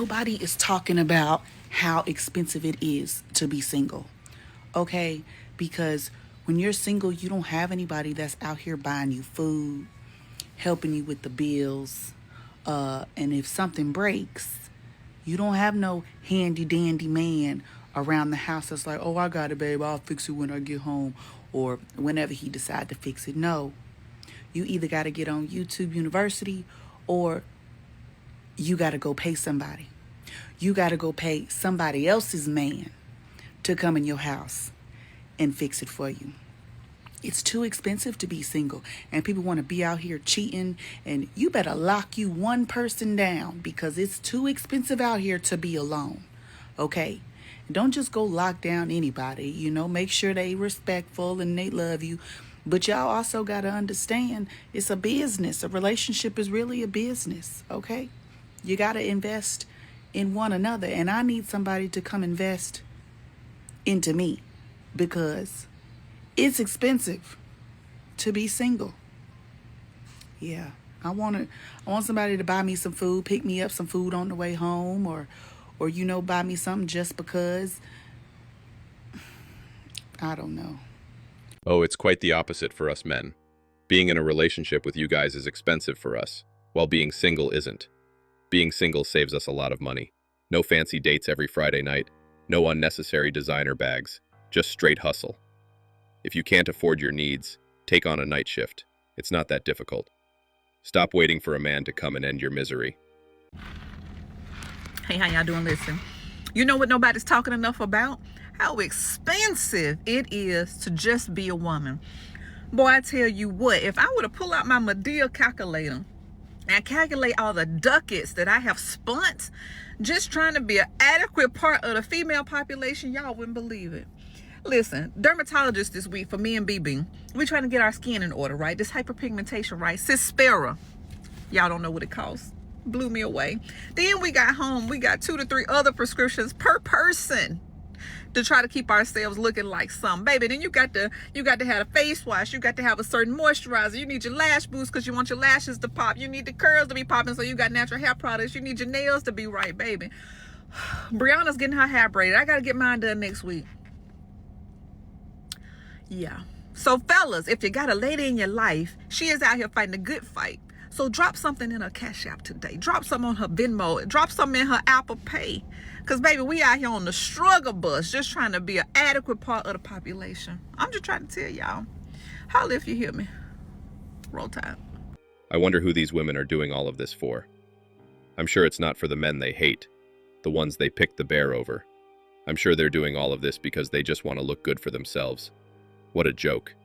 nobody is talking about how expensive it is to be single, okay? Because when you're single, you don't have anybody that's out here buying you food, helping you with the bills, and if something breaks, you don't have no handy dandy man around the house that's like, oh, I got it, babe, I'll fix it when I get home, or whenever he decide to fix it. No, you either got to get on YouTube University, or you got to go pay somebody. You got to go pay somebody else's man to come in your house and fix it for you. It's too expensive to be single, and people want to be out here cheating, and you better lock you one person down because it's too expensive out here to be alone, okay? Don't just go lock down anybody, make sure they respectful and they love you, but y'all also got to understand it's a business. A relationship is really a business, okay? You got to invest in one another, and I need somebody to come invest into me because it's expensive to be single. Yeah, I want somebody to buy me some food, pick me up some food on the way home, or buy me something just because. I don't know. Oh, it's quite the opposite for us men. Being in a relationship with you guys is expensive for us, while being single isn't. Being single saves us a lot of money. No fancy dates every Friday night, no unnecessary designer bags, just straight hustle. If you can't afford your needs, take on a night shift. It's not that difficult. Stop waiting for a man to come and end your misery. Hey, how y'all doing? Listen, you know what nobody's talking enough about? How expensive it is to just be a woman. Boy, I tell you what, if I were to pull out my Medea calculator and calculate all the ducats that I have spent just trying to be an adequate part of the female population, y'all wouldn't believe it. Listen, dermatologist this week for me and BB, we trying to get our skin in order, right? This hyperpigmentation, right? Cispera. Y'all don't know what it costs. Blew me away. Then we got home, we got 2 to 3 other prescriptions per person to try to keep ourselves looking like some. Baby, then you got to have a face wash. You got to have a certain moisturizer. You need your lash boost because you want your lashes to pop. You need the curls to be popping, so you got natural hair products. You need your nails to be right, baby. Brianna's getting her hair braided. I got to get mine done next week. Yeah. So fellas, if you got a lady in your life, she is out here fighting a good fight. So drop something in her Cash App today. Drop some on her Venmo. Drop some in her Apple Pay. Because, baby, we out here on the struggle bus just trying to be an adequate part of the population. I'm just trying to tell y'all. Holla if you hear me. Roll Tide. I wonder who these women are doing all of this for. I'm sure it's not for the men they hate, the ones they picked the bear over. I'm sure they're doing all of this because they just want to look good for themselves. What a joke.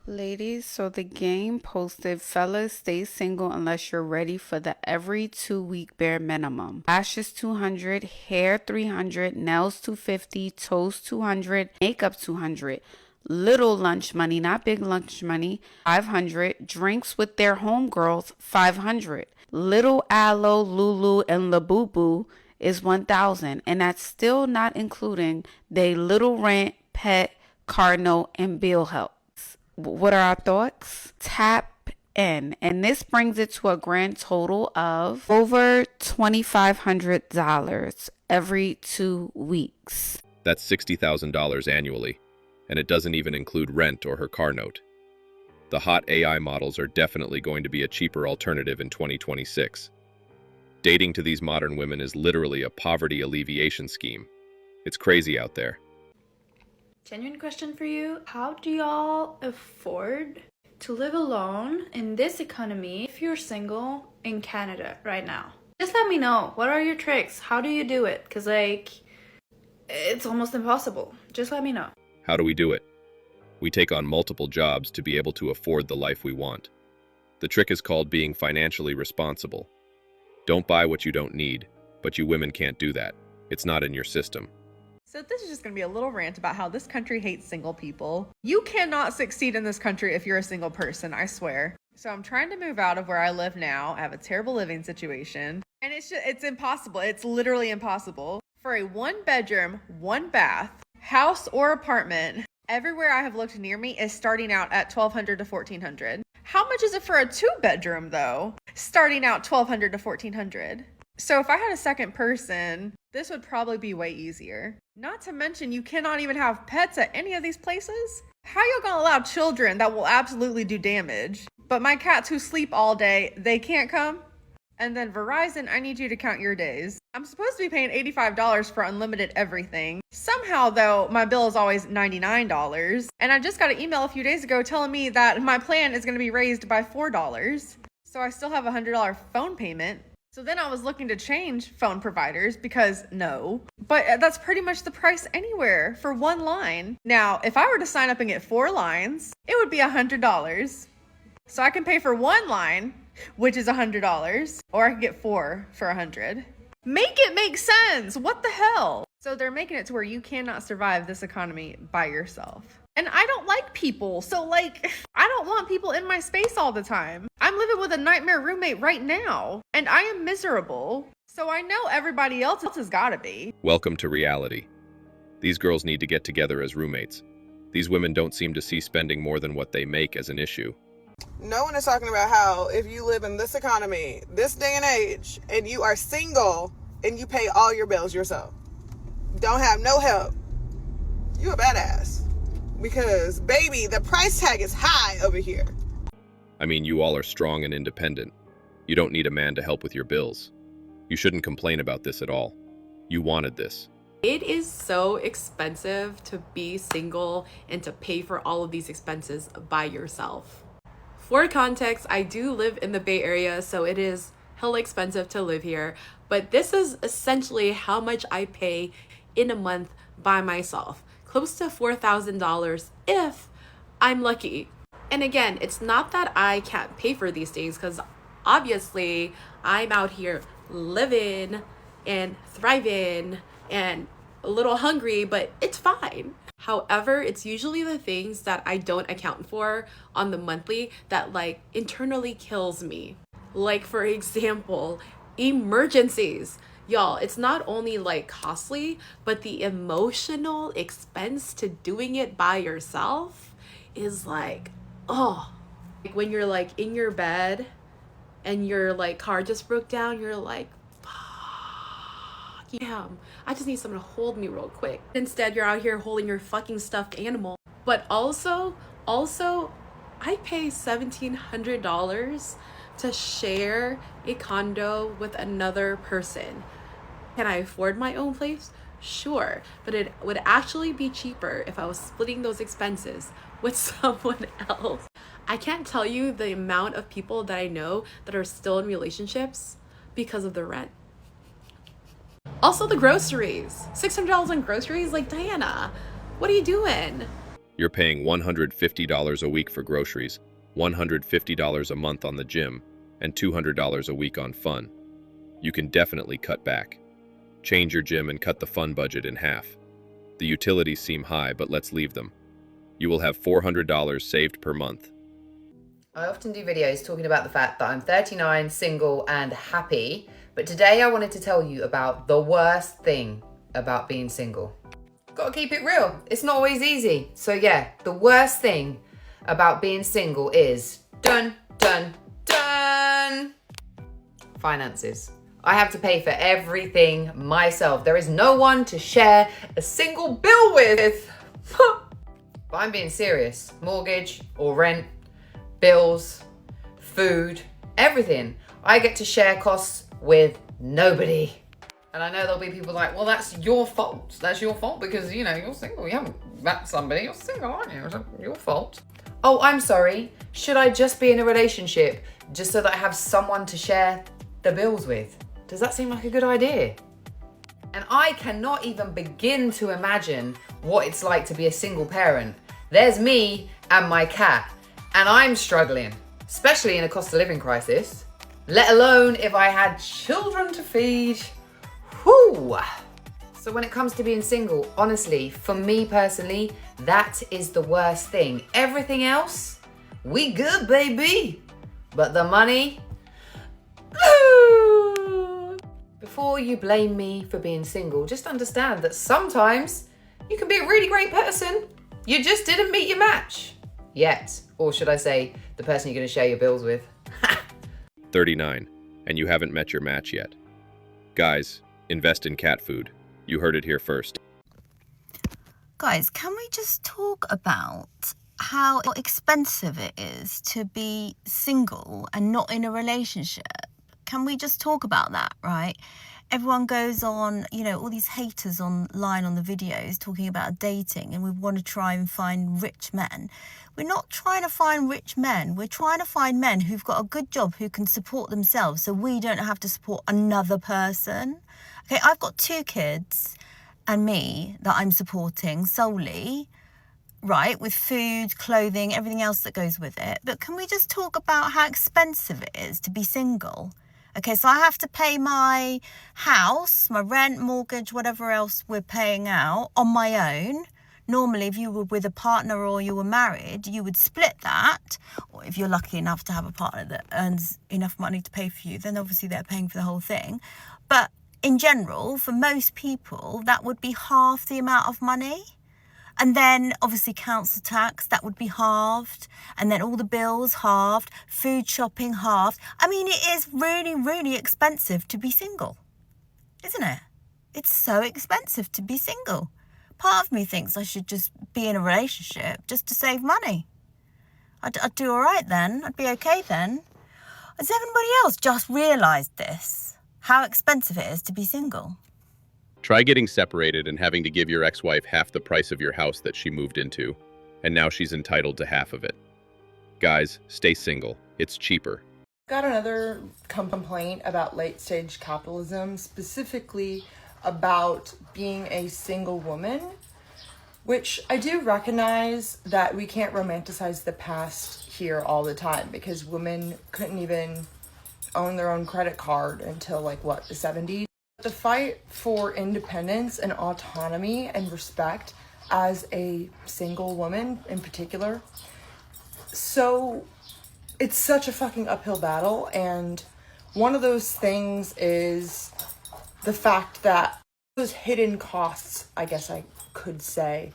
Ladies, so the game posted, fellas, stay single unless you're ready for the every 2-week bare minimum. Lashes $200, hair $300, nails $250, toes $200, makeup $200. Little lunch money, not big lunch money, $500. Drinks with their homegirls, $500. Little Aloe, Lulu, and Labubu is $1,000, and that's still not including they little rent, pet, car note, and bill help. What are our thoughts? Tap in. And this brings it to a grand total of over $2,500 every 2 weeks. That's $60,000 annually, and it doesn't even include rent or her car note. The hot AI models are definitely going to be a cheaper alternative in 2026. Dating to these modern women is literally a poverty alleviation scheme. It's crazy out there. Genuine question for you. How do y'all afford to live alone in this economy if you're single in Canada right now? Just let me know. What are your tricks? How do you do it? Because, it's almost impossible. Just let me know. How do we do it? We take on multiple jobs to be able to afford the life we want. The trick is called being financially responsible. Don't buy what you don't need, but you women can't do that. It's not in your system. So this is just going to be a little rant about how this country hates single people. You cannot succeed in this country if you're a single person, I swear. So I'm trying to move out of where I live now. I have a terrible living situation. And it's impossible. It's literally impossible. For a 1-bedroom, 1-bath, house or apartment, everywhere I have looked near me is starting out at $1,200 to $1,400. How much is it for a 2-bedroom though? Starting out $1,200 to $1,400. So if I had a second person, this would probably be way easier. Not to mention, you cannot even have pets at any of these places. How y'all gonna allow children that will absolutely do damage? But my cats who sleep all day, they can't come? And then Verizon, I need you to count your days. I'm supposed to be paying $85 for unlimited everything. Somehow though, my bill is always $99. And I just got an email a few days ago telling me that my plan is gonna be raised by $4. So I still have a $100 phone payment. So then I was looking to change phone providers because no, but that's pretty much the price anywhere for one line. Now, if I were to sign up and get 4 lines, it would be $100. So I can pay for 1 line, which is $100, or I can get 4 for $100. Make it make sense. What the hell? So they're making it to where you cannot survive this economy by yourself. And I don't like people. So like, I don't want people in my space all the time. I'm living with a nightmare roommate right now, and I am miserable. So I know everybody else has gotta be. Welcome to reality. These girls need to get together as roommates. These women don't seem to see spending more than what they make as an issue. No one is talking about how if you live in this economy, this day and age, and you are single and you pay all your bills yourself, don't have no help, you a badass. Because, baby, the price tag is high over here. I mean, you all are strong and independent. You don't need a man to help with your bills. You shouldn't complain about this at all. You wanted this. It is so expensive to be single and to pay for all of these expenses by yourself. For context, I do live in the Bay Area, so it is hella expensive to live here. But this is essentially how much I pay in a month by myself. Close to $4,000 if I'm lucky. And again, it's not that I can't pay for these things, because obviously I'm out here living and thriving and a little hungry, but it's fine. However, it's usually the things that I don't account for on the monthly that like internally kills me. Like for example, emergencies. Y'all, it's not only like costly, but the emotional expense to doing it by yourself is like, oh. Like when you're like in your bed and your like car just broke down, you're like, fuck, damn, I just need someone to hold me real quick. Instead, you're out here holding your fucking stuffed animal. But also, I pay $1,700 to share a condo with another person. Can I afford my own place? Sure, but it would actually be cheaper if I was splitting those expenses with someone else. I can't tell you the amount of people that I know that are still in relationships because of the rent. Also the groceries. $600 on groceries? Like, Diana, what are you doing? You're paying $150 a week for groceries, $150 a month on the gym, and $200 a week on fun. You can definitely cut back. Change your gym and cut the fun budget in half. The utilities seem high, but let's leave them. You will have $400 saved per month. I often do videos talking about the fact that I'm 39, single, and happy, but today I wanted to tell you about the worst thing about being single. Gotta keep it real. It's not always easy. So yeah, the worst thing about being single is dun, dun, dun. Finances. I have to pay for everything myself. There is no one to share a single bill with. But I'm being serious. Mortgage or rent, bills, food, everything. I get to share costs with nobody. And I know there'll be people like, well, that's your fault. That's your fault because, you know, you're single. You haven't met somebody. You're single, aren't you? It's your fault. Oh, I'm sorry. Should I just be in a relationship just so that I have someone to share the bills with? Does that seem like a good idea? And I cannot even begin to imagine what it's like to be a single parent. There's me and my cat, and I'm struggling, especially in a cost of living crisis, let alone if I had children to feed. Whew. So when it comes to being single, honestly, for me personally, that is the worst thing. Everything else, we good, baby. But the money, before you blame me for being single, just understand that sometimes you can be a really great person. You just didn't meet your match yet. Or should I say, the person you're going to share your bills with. 39, and you haven't met your match yet. Guys, invest in cat food. You heard it here first. Guys, can we just talk about how expensive it is to be single and not in a relationship? Can we just talk about that, right? Everyone goes on, all these haters online on the videos talking about dating, and we want to try and find rich men. We're not trying to find rich men. We're trying to find men who've got a good job, who can support themselves, so we don't have to support another person. Okay, I've got 2 kids and me that I'm supporting solely, right, with food, clothing, everything else that goes with it. But can we just talk about how expensive it is to be single? Okay, so I have to pay my house, my rent, mortgage, whatever else we're paying out on my own. Normally, if you were with a partner or you were married, you would split that. Or if you're lucky enough to have a partner that earns enough money to pay for you, then obviously they're paying for the whole thing. But in general, for most people, that would be half the amount of money. And then obviously council tax, that would be halved. And then all the bills halved, food shopping halved. I mean, it is really, really expensive to be single, isn't it? It's so expensive to be single. Part of me thinks I should just be in a relationship just to save money. I'd do all right then. I'd be okay then. Has everybody else just realised this? How expensive it is to be single? Try getting separated and having to give your ex-wife half the price of your house that she moved into, and now she's entitled to half of it. Guys, stay single. It's cheaper. Got another complaint about late-stage capitalism, specifically about being a single woman, which I do recognize that we can't romanticize the past here all the time, because women couldn't even own their own credit card until the 70s. The fight for independence and autonomy and respect as a single woman in particular. So it's such a fucking uphill battle, and one of those things is the fact that those hidden costs, I guess I could say,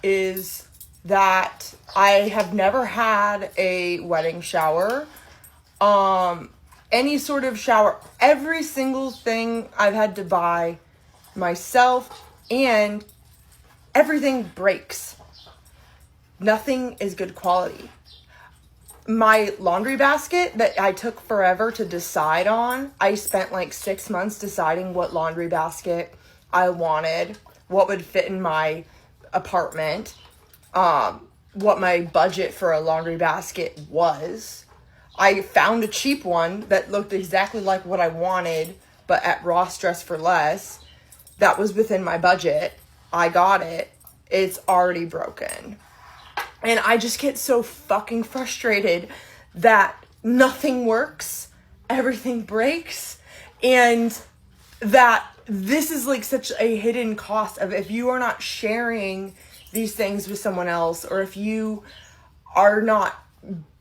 is that I have never had a wedding shower. Any sort of shower, every single thing I've had to buy myself, and everything breaks. Nothing is good quality. My laundry basket that I took forever to decide on, I spent 6 months deciding what laundry basket I wanted, what would fit in my apartment, what my budget for a laundry basket was. I found a cheap one that looked exactly like what I wanted, but at Ross Dress for Less. That was within my budget. I got it. It's already broken. And I just get so fucking frustrated that nothing works, everything breaks, and that this is such a hidden cost of, if you are not sharing these things with someone else, or if you are not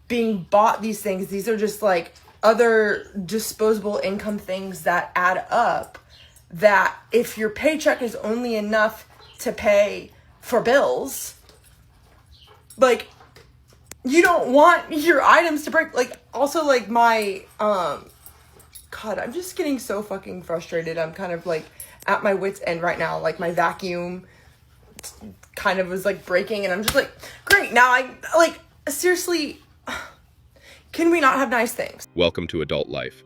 being bought these things, these are just other disposable income things that add up, that if your paycheck is only enough to pay for bills, you don't want your items to break. Also my God, I'm just getting so fucking frustrated. I'm kind of at my wit's end right now. My vacuum kind of was breaking, and I'm just great, now I seriously, can we not have nice things? Welcome to adult life.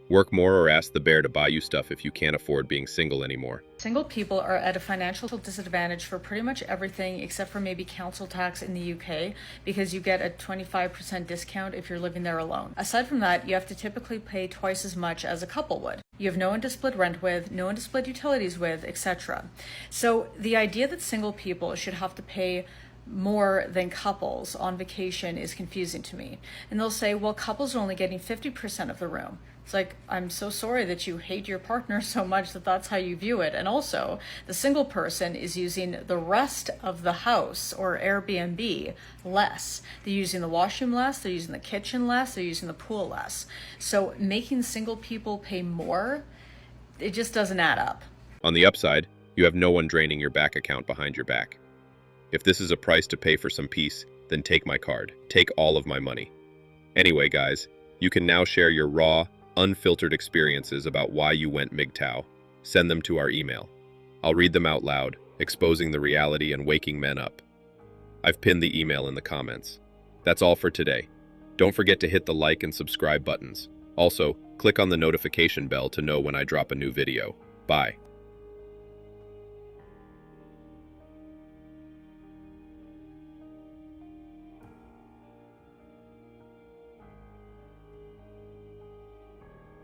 Work more or ask the bear to buy you stuff if you can't afford being single anymore. Single people are at a financial disadvantage for pretty much everything except for maybe council tax in the UK, because you get a 25% discount if you're living there alone. Aside from that, you have to typically pay twice as much as a couple would. You have no one to split rent with, no one to split utilities with, etc. So the idea that single people should have to pay more than couples on vacation is confusing to me. And they'll say, well, couples are only getting 50% of the room. It's I'm so sorry that you hate your partner so much that that's how you view it. And also, the single person is using the rest of the house or Airbnb less. They're using the washroom less, they're using the kitchen less, they're using the pool less. So making single people pay more, it just doesn't add up. On the upside, you have no one draining your bank account behind your back. If this is a price to pay for some peace, then take my card. Take all of my money. Anyway, guys, you can now share your raw, unfiltered experiences about why you went MGTOW, send them to our email. I'll read them out loud, exposing the reality and waking men up. I've pinned the email in the comments. That's all for today. Don't forget to hit the like and subscribe buttons. Also, click on the notification bell to know when I drop a new video. Bye.